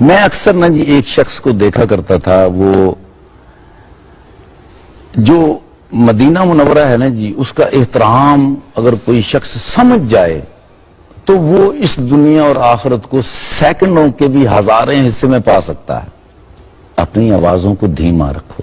میں اکثر نا جی ایک شخص کو دیکھا کرتا تھا، وہ جو مدینہ منورہ ہے نا جی، اس کا احترام اگر کوئی شخص سمجھ جائے تو وہ اس دنیا اور آخرت کو سیکنڈوں کے بھی ہزاریں حصے میں پا سکتا ہے۔ اپنی آوازوں کو دھیما رکھو۔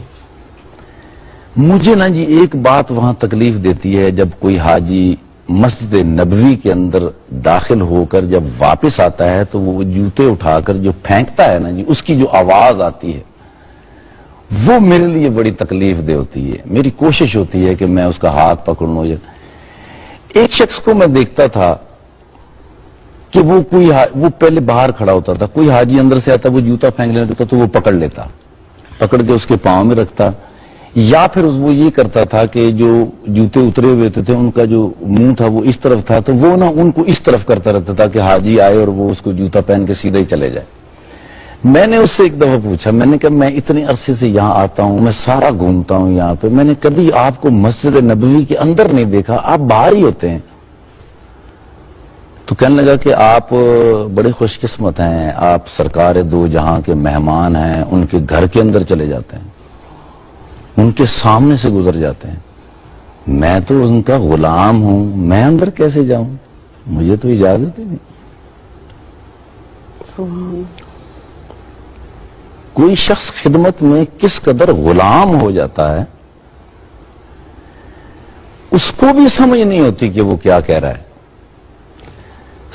مجھے نا جی ایک بات وہاں تکلیف دیتی ہے، جب کوئی حاجی مسجد نبوی کے اندر داخل ہو کر جب واپس آتا ہے تو وہ جوتے اٹھا کر جو پھینکتا ہے نا جی، اس کی جو آواز آتی ہے وہ میرے لیے بڑی تکلیف دہ ہوتی ہے۔ میری کوشش ہوتی ہے کہ میں اس کا ہاتھ پکڑ لوں۔ ایک شخص کو میں دیکھتا تھا کہ وہ پہلے باہر کھڑا ہوتا تھا، کوئی حاجی اندر سے آتا، وہ جوتا پھینک لینا دیتا تو وہ پکڑ لیتا، پکڑ کے اس کے پاؤں میں رکھتا، یا پھر وہ یہ کرتا تھا کہ جو جوتے اترے ہوئے تھے ان کا جو منہ تھا وہ اس طرف تھا، تو وہ نا ان کو اس طرف کرتا رہتا تھا کہ حاجی آئے اور وہ اس کو جوتا پہن کے سیدھا ہی چلے جائے۔ میں نے اس سے ایک دفعہ پوچھا، میں نے کہا میں اتنے عرصے سے یہاں آتا ہوں، میں سارا گھومتا ہوں یہاں پہ، میں نے کبھی آپ کو مسجد نبوی کے اندر نہیں دیکھا، آپ باہر ہی ہوتے ہیں۔ تو کہنے لگا کہ آپ بڑے خوش قسمت ہیں، آپ سرکار دو جہاں کے مہمان ہیں، ان کے گھر کے اندر چلے جاتے ہیں، ان کے سامنے سے گزر جاتے ہیں۔ میں تو ان کا غلام ہوں، میں اندر کیسے جاؤں؟ مجھے تو اجازت ہی نہیں۔ کوئی شخص خدمت میں کس قدر غلام ہو جاتا ہے، اس کو بھی سمجھ نہیں ہوتی کہ وہ کیا کہہ رہا ہے۔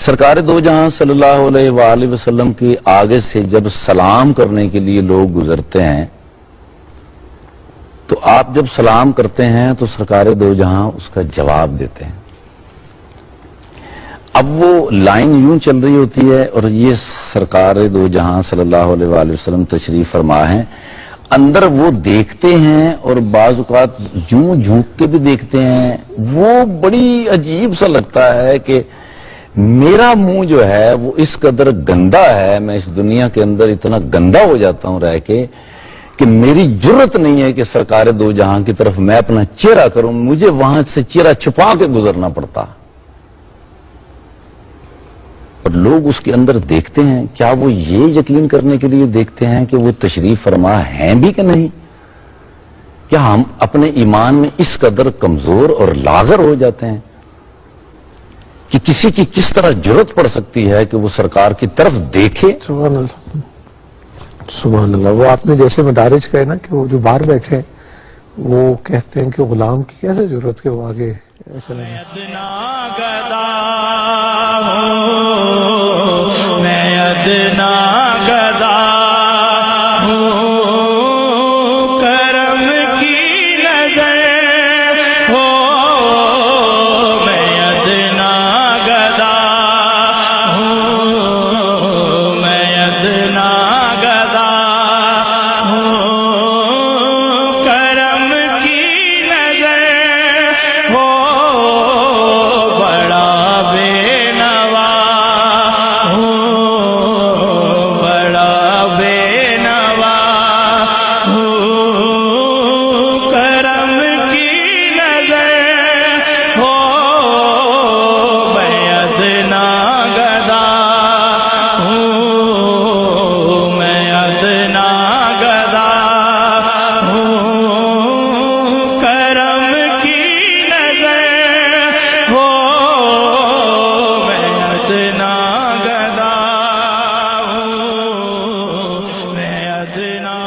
سرکار دو جہاں صلی اللہ علیہ وآلہ وسلم کے آگے سے جب سلام کرنے کے لیے لوگ گزرتے ہیں تو آپ جب سلام کرتے ہیں تو سرکار دو جہاں اس کا جواب دیتے ہیں۔ اب وہ لائن یوں چل رہی ہوتی ہے اور یہ سرکار دو جہاں صلی اللہ علیہ وآلہ وسلم تشریف فرما ہیں، اندر وہ دیکھتے ہیں اور بعض اوقات یوں جھونک کے بھی دیکھتے ہیں۔ وہ بڑی عجیب سا لگتا ہے کہ میرا منہ جو ہے وہ اس قدر گندا ہے، میں اس دنیا کے اندر اتنا گندا ہو جاتا ہوں رہ کے کہ میری جرت نہیں ہے کہ سرکار دو جہاں کی طرف میں اپنا چہرہ کروں، مجھے وہاں سے چہرہ چھپا کے گزرنا پڑتا۔ اور لوگ اس کے اندر دیکھتے ہیں، کیا وہ یہ یقین کرنے کے لیے دیکھتے ہیں کہ وہ تشریف فرما ہیں بھی کہ نہیں؟ کیا ہم اپنے ایمان میں اس قدر کمزور اور لاغر ہو جاتے ہیں کہ کسی کی کس طرح جرت پڑ سکتی ہے کہ وہ سرکار کی طرف دیکھے؟ سبحان اللہ، سبحان اللہ۔ وہ آپ نے جیسے مدارج کہے نا کہ وہ جو باہر بیٹھے ہیں وہ کہتے ہیں کہ غلام کی کیسے ضرورت کہ وہ آگے ایسا نہیں۔ میں ادنا گدا ہوں، میں ادنا گدا ہوں، کرم کی نظر ہو، میں ادنا گدا ہوں، میں ادنا گدا ہوں، کرم کی نظر ہو، بڑا بے نوا ہوں، بڑا بے نوا ہوں، کرم کی نظر ہو، میں ادنا گدا ہوں، میں ادنا گدا ہوں، کرم کی نظر ہو، میں ادنا گدا ہوں، میں ادنا